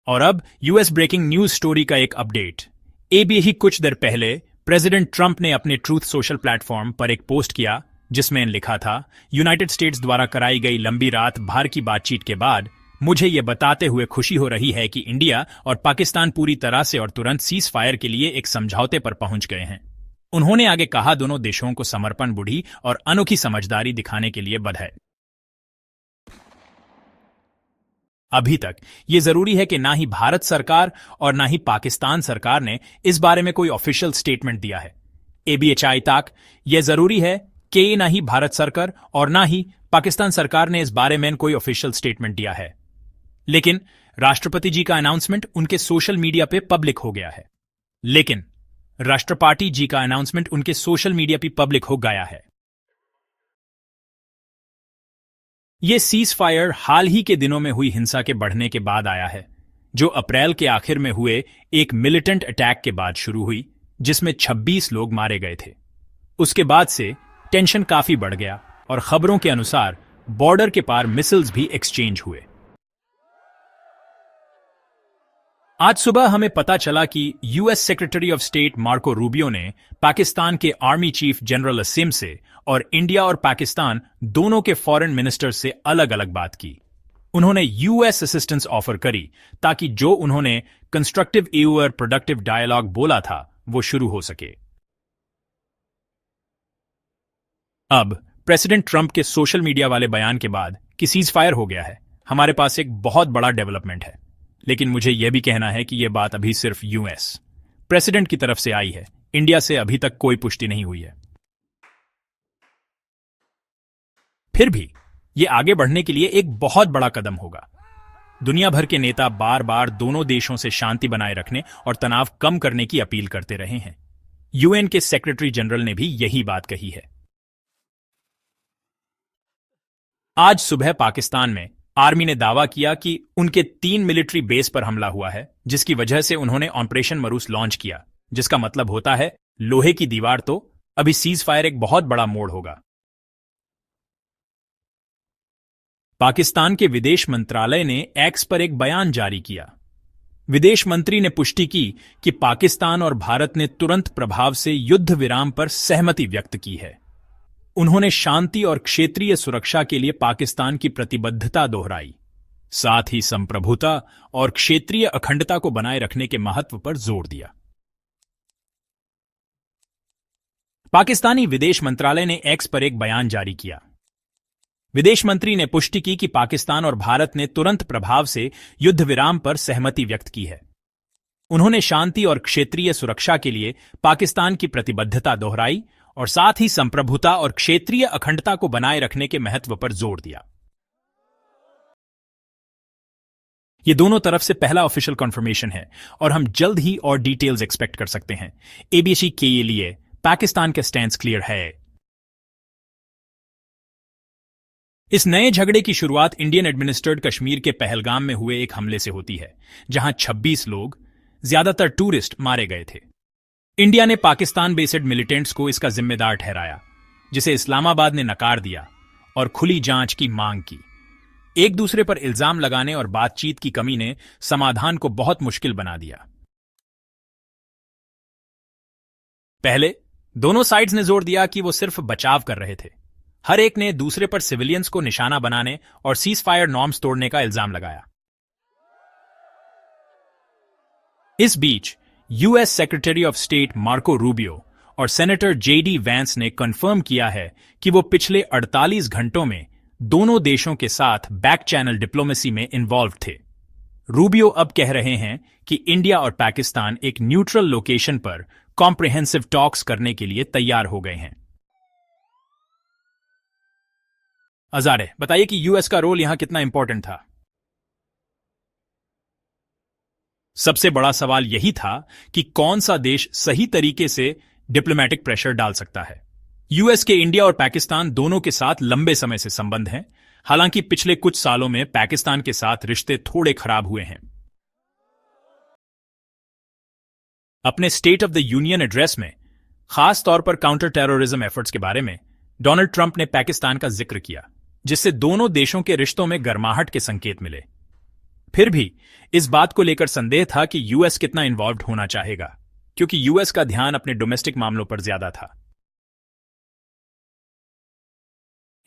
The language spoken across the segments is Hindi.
और अब यूएस ब्रेकिंग न्यूज स्टोरी का एक अपडेट। अभी ही कुछ देर पहले प्रेसिडेंट ट्रंप ने अपने ट्रूथ सोशल प्लेटफॉर्म पर एक पोस्ट किया जिसमें लिखा था, यूनाइटेड स्टेट्स द्वारा कराई गई लंबी रात भर की बातचीत के बाद मुझे ये बताते हुए खुशी हो रही है कि इंडिया और पाकिस्तान पूरी तरह से और तुरंत सीज फायर के लिए एक समझौते पर पहुंच गए हैं। उन्होंने आगे कहा, दोनों देशों को समर्पण बुढ़ी और अनोखी समझदारी दिखाने के लिए बधाई। अभी तक ये जरूरी है कि ना ही भारत सरकार और ना ही पाकिस्तान सरकार ने इस बारे में कोई ऑफिशियल स्टेटमेंट दिया है। एबीएचआई तक यह जरूरी है कि ना ही भारत सरकार और ना ही पाकिस्तान सरकार ने इस बारे में कोई ऑफिशियल स्टेटमेंट दिया है, लेकिन राष्ट्रपति जी का अनाउंसमेंट उनके सोशल मीडिया पे पब्लिक हो गया है। ये सीज फायर हाल ही के दिनों में हुई हिंसा के बढ़ने के बाद आया है, जो अप्रैल के आखिर में हुए एक मिलिटेंट अटैक के बाद शुरू हुई जिसमें 26 लोग मारे गए थे। उसके बाद से टेंशन काफी बढ़ गया और खबरों के अनुसार बॉर्डर के पार मिसाइल्स भी एक्सचेंज हुए। आज सुबह हमें पता चला कि US secretary of state Marco Rubio ने पाकिस्तान के आर्मी चीफ जनरल असीम से और इंडिया और पाकिस्तान दोनों के फॉरेन मिनिस्टर से अलग अलग बात की। उन्होंने यूएस असिस्टेंस ऑफर करी ताकि जो उन्होंने कंस्ट्रक्टिव और प्रोडक्टिव डायलॉग बोला था वो शुरू हो सके। अब प्रेसिडेंट ट्रंप के सोशल मीडिया वाले बयान के बाद कि सीज फायर हो गया है, हमारे पास एक बहुत बड़ा डेवलपमेंट है। लेकिन मुझे यह भी कहना है कि यह बात अभी सिर्फ यूएस प्रेसिडेंट की तरफ से आई है, इंडिया से अभी तक कोई पुष्टि नहीं हुई है। फिर भी यह आगे बढ़ने के लिए एक बहुत बड़ा कदम होगा। दुनिया भर के नेता बार बार दोनों देशों से शांति बनाए रखने और तनाव कम करने की अपील करते रहे हैं। यूएन के सेक्रेटरी जनरल ने भी यही बात कही है। आज सुबह पाकिस्तान में आर्मी ने दावा किया कि उनके 3 मिलिट्री बेस पर हमला हुआ है, जिसकी वजह से उन्होंने ऑपरेशन मरूस लॉन्च किया, जिसका मतलब होता है लोहे की दीवार। तो अभी सीज फायर एक बहुत बड़ा मोड़ होगा। पाकिस्तान के विदेश मंत्रालय ने एक्स पर एक बयान जारी किया। विदेश मंत्री ने पुष्टि की कि पाकिस्तान और भारत ने तुरंत प्रभाव से युद्ध विराम पर सहमति व्यक्त की है। उन्होंने शांति और क्षेत्रीय सुरक्षा के लिए पाकिस्तान की प्रतिबद्धता दोहराई, साथ ही संप्रभुता और क्षेत्रीय अखंडता को बनाए रखने के महत्व पर जोर दिया। पाकिस्तानी विदेश मंत्रालय ने एक्स पर एक बयान जारी किया। विदेश मंत्री ने पुष्टि की कि पाकिस्तान और भारत ने तुरंत प्रभाव से युद्ध विराम पर सहमति व्यक्त की है। उन्होंने शांति और क्षेत्रीय सुरक्षा के लिए पाकिस्तान की प्रतिबद्धता दोहराई और साथ ही संप्रभुता और क्षेत्रीय अखंडता को बनाए रखने के महत्व पर जोर दिया। यह दोनों तरफ से पहला ऑफिशियल कंफर्मेशन है और हम जल्द ही और डिटेल्स एक्सपेक्ट कर सकते हैं। एबीसी के लिए पाकिस्तान का स्टैंड क्लियर है। इस नए झगड़े की शुरुआत इंडियन एडमिनिस्ट्रेटेड कश्मीर के पहलगाम में हुए एक हमले से होती है, जहां 26 लोग, ज्यादातर टूरिस्ट, मारे गए थे। इंडिया ने पाकिस्तान बेस्ड मिलिटेंट्स को इसका जिम्मेदार ठहराया, जिसे इस्लामाबाद ने नकार दिया और खुली जांच की मांग की। एक दूसरे पर इल्जाम लगाने और बातचीत की कमी ने समाधान को बहुत मुश्किल बना दिया। पहले दोनों साइड्स ने जोर दिया कि वो सिर्फ बचाव कर रहे थे। हर एक ने दूसरे पर सिविलियंस को निशाना बनाने और सीज फायर नॉर्म्स तोड़ने का इल्जाम लगाया। इस बीच US secretary of state Marco Rubio और सेनेटर जेडी वैंस ने कंफर्म किया है कि वो पिछले 48 घंटों में दोनों देशों के साथ बैक चैनल डिप्लोमेसी में इन्वॉल्व थे। रूबियो अब कह रहे हैं कि इंडिया और पाकिस्तान एक न्यूट्रल लोकेशन पर कॉम्प्रिहेंसिव टॉक्स करने के लिए तैयार हो गए हैं। अजारे, बताइए कि यूएस का रोल यहां कितना इंपॉर्टेंट था। सबसे बड़ा सवाल यही था कि कौन सा देश सही तरीके से डिप्लोमेटिक प्रेशर डाल सकता है। यूएस के इंडिया और पाकिस्तान दोनों के साथ लंबे समय से संबंध हैं, हालांकि पिछले कुछ सालों में पाकिस्तान के साथ रिश्ते थोड़े खराब हुए हैं। अपने state of the union address में खास तौर पर काउंटर टेररिज्म एफर्ट्स के बारे में डोनाल्ड ट्रंप ने पाकिस्तान का जिक्र किया, जिससे दोनों देशों के रिश्तों में गर्माहट के संकेत मिले। फिर भी इस बात को लेकर संदेह था कि यूएस कितना इन्वॉल्व्ड होना चाहेगा, क्योंकि यूएस का ध्यान अपने डोमेस्टिक मामलों पर ज्यादा था।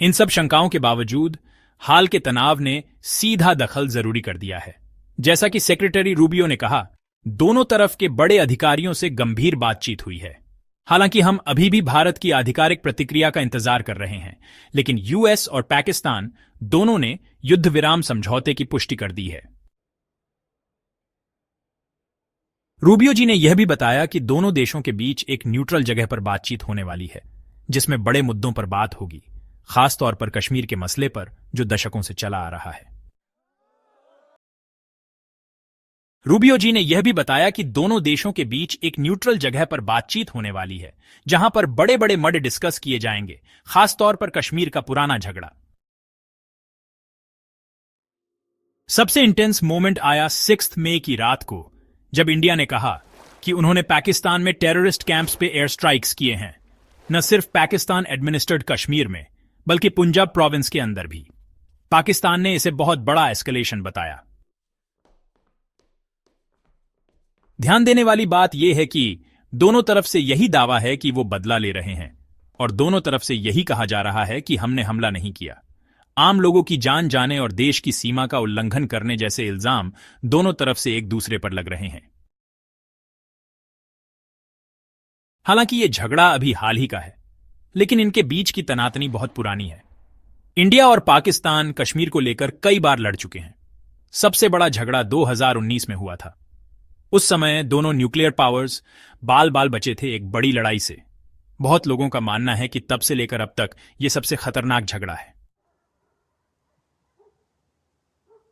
इन सब शंकाओं के बावजूद हाल के तनाव ने सीधा दखल जरूरी कर दिया है। जैसा कि सेक्रेटरी रूबियो ने कहा, दोनों तरफ के बड़े अधिकारियों से गंभीर बातचीत हुई है। हालांकि हम अभी भी भारत की आधिकारिक प्रतिक्रिया का इंतजार कर रहे हैं, लेकिन यूएस और पाकिस्तान दोनों ने युद्ध विराम समझौते की पुष्टि कर दी है। रूबियो जी ने यह भी बताया कि दोनों देशों के बीच एक न्यूट्रल जगह पर बातचीत होने वाली है, जिसमें बड़े मुद्दों पर बात होगी, खासतौर पर कश्मीर के मसले पर जो दशकों से चला आ रहा है। रूबियो जी ने यह भी बताया कि दोनों देशों के बीच एक न्यूट्रल जगह पर बातचीत होने वाली है, जहां पर बड़े बड़े मड डिस्कस किए जाएंगे, खासतौर पर कश्मीर का पुराना झगड़ा। सबसे इंटेंस मोमेंट आया 6 मई की रात को, जब इंडिया ने कहा कि उन्होंने पाकिस्तान में टेररिस्ट कैंप्स पे एयर स्ट्राइक्स किए हैं, न सिर्फ पाकिस्तान एडमिनिस्ट्रेड कश्मीर में, बल्कि पंजाब प्रोविंस के अंदर भी। पाकिस्तान ने इसे बहुत बड़ा एस्केलेशन बताया। ध्यान देने वाली बात यह है कि दोनों तरफ से यही दावा है कि वो बदला ले रहे हैं, और दोनों तरफ से यही कहा जा रहा है कि हमने हमला नहीं किया। आम लोगों की जान जाने और देश की सीमा का उल्लंघन करने जैसे इल्जाम दोनों तरफ से एक दूसरे पर लग रहे हैं। हालांकि यह झगड़ा अभी हाल ही का है, लेकिन इनके बीच की तनातनी बहुत पुरानी है। इंडिया और पाकिस्तान कश्मीर को लेकर कई बार लड़ चुके हैं। सबसे बड़ा झगड़ा 2019 में हुआ था। उस समय दोनों न्यूक्लियर पावर्स बाल बाल बचे थे एक बड़ी लड़ाई से। बहुत लोगों का मानना है कि तब से लेकर अब तक यह सबसे खतरनाक झगड़ा है।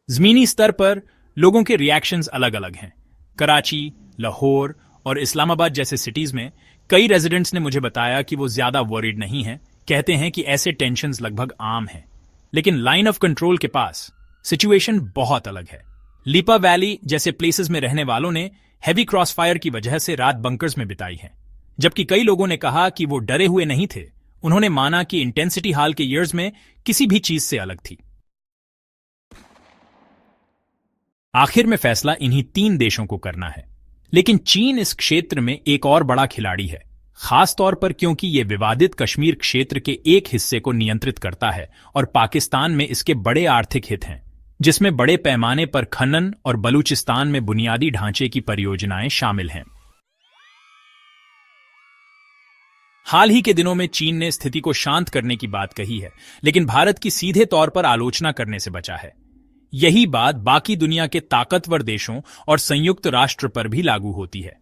जमीनी स्तर पर लोगों के रिएक्शंस अलग अलग हैं। कराची, लाहौर और इस्लामाबाद जैसे सिटीज में कई रेजिडेंट्स ने मुझे बताया कि वो ज्यादा वरीड नहीं हैं, कहते हैं कि ऐसे टेंशन्स लगभग आम हैं। लेकिन लाइन ऑफ कंट्रोल के पास सिचुएशन बहुत अलग है। लीपा वैली जैसे प्लेसेस में रहने वालों ने हैवी क्रॉसफायर की वजह से रात बंकर्स में बिताई है, जबकि कई लोगों ने कहा कि वो डरे हुए नहीं थे। उन्होंने माना कि इंटेंसिटी हाल के ईयर्स में किसी भी चीज से अलग थी। आखिर में फैसला इन्हीं 3 देशों को करना है, लेकिन चीन इस क्षेत्र में एक और बड़ा खिलाड़ी है, खास तौर पर क्योंकि यह विवादित कश्मीर क्षेत्र के एक हिस्से को नियंत्रित करता है और पाकिस्तान में इसके बड़े आर्थिक हित हैं, जिसमें बड़े पैमाने पर खनन और बलूचिस्तान में बुनियादी ढांचे की परियोजनाएं शामिल हैं। हाल ही के दिनों में चीन ने स्थिति को शांत करने की बात कही है, लेकिन भारत की सीधे तौर पर आलोचना करने से बचा है। यही बात बाकी दुनिया के ताकतवर देशों और संयुक्त राष्ट्र पर भी लागू होती है।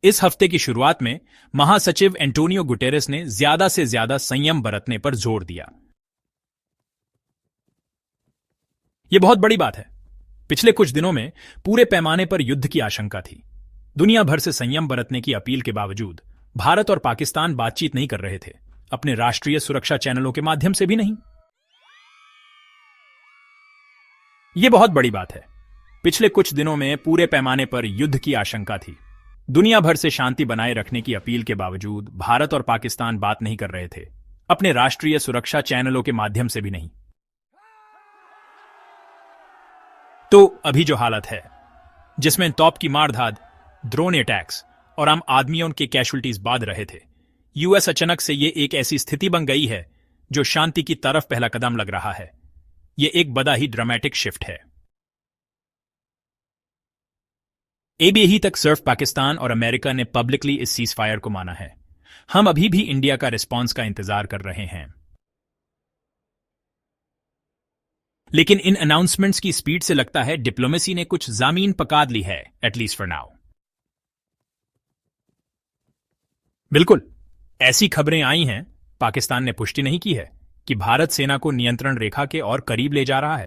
इस हफ्ते की शुरुआत में महासचिव एंटोनियो गुटेरेस ने ज्यादा से ज्यादा संयम बरतने पर जोर दिया। यह बहुत बड़ी बात है। पिछले कुछ दिनों में पूरे पैमाने पर युद्ध की आशंका थी। दुनिया भर से संयम बरतने की अपील के बावजूद भारत और पाकिस्तान बातचीत नहीं कर रहे थे, अपने राष्ट्रीय सुरक्षा चैनलों के माध्यम से भी नहीं। यह बहुत बड़ी बात है। पिछले कुछ दिनों में पूरे पैमाने पर युद्ध की आशंका थी। दुनिया भर से शांति बनाए रखने की अपील के बावजूद भारत और पाकिस्तान बात नहीं कर रहे थे, अपने राष्ट्रीय सुरक्षा चैनलों के माध्यम से भी नहीं। तो अभी जो हालत है, जिसमें तौप की मारधाड़, ड्रोन अटैक्स और आम आदमियों के कैजुअल्टीज बाध रहे थे, यूएस अचानक से ये एक ऐसी स्थिति बन गई है जो शांति की तरफ पहला कदम लग रहा है। यह एक बड़ा ही ड्रामेटिक शिफ्ट है। अभी तक सिर्फ पाकिस्तान और अमेरिका ने पब्लिकली इस सीज फायर को माना है। हम अभी भी इंडिया का रिस्पांस का इंतजार कर रहे हैं। लेकिन इन अनाउंसमेंट्स की स्पीड से लगता है डिप्लोमेसी ने कुछ जमीन पका ली है, एटलीस्ट फॉर नाउ। बिल्कुल ऐसी खबरें आई हैं, पाकिस्तान ने पुष्टि नहीं की है कि भारत सेना को नियंत्रण रेखा के और करीब ले जा रहा है।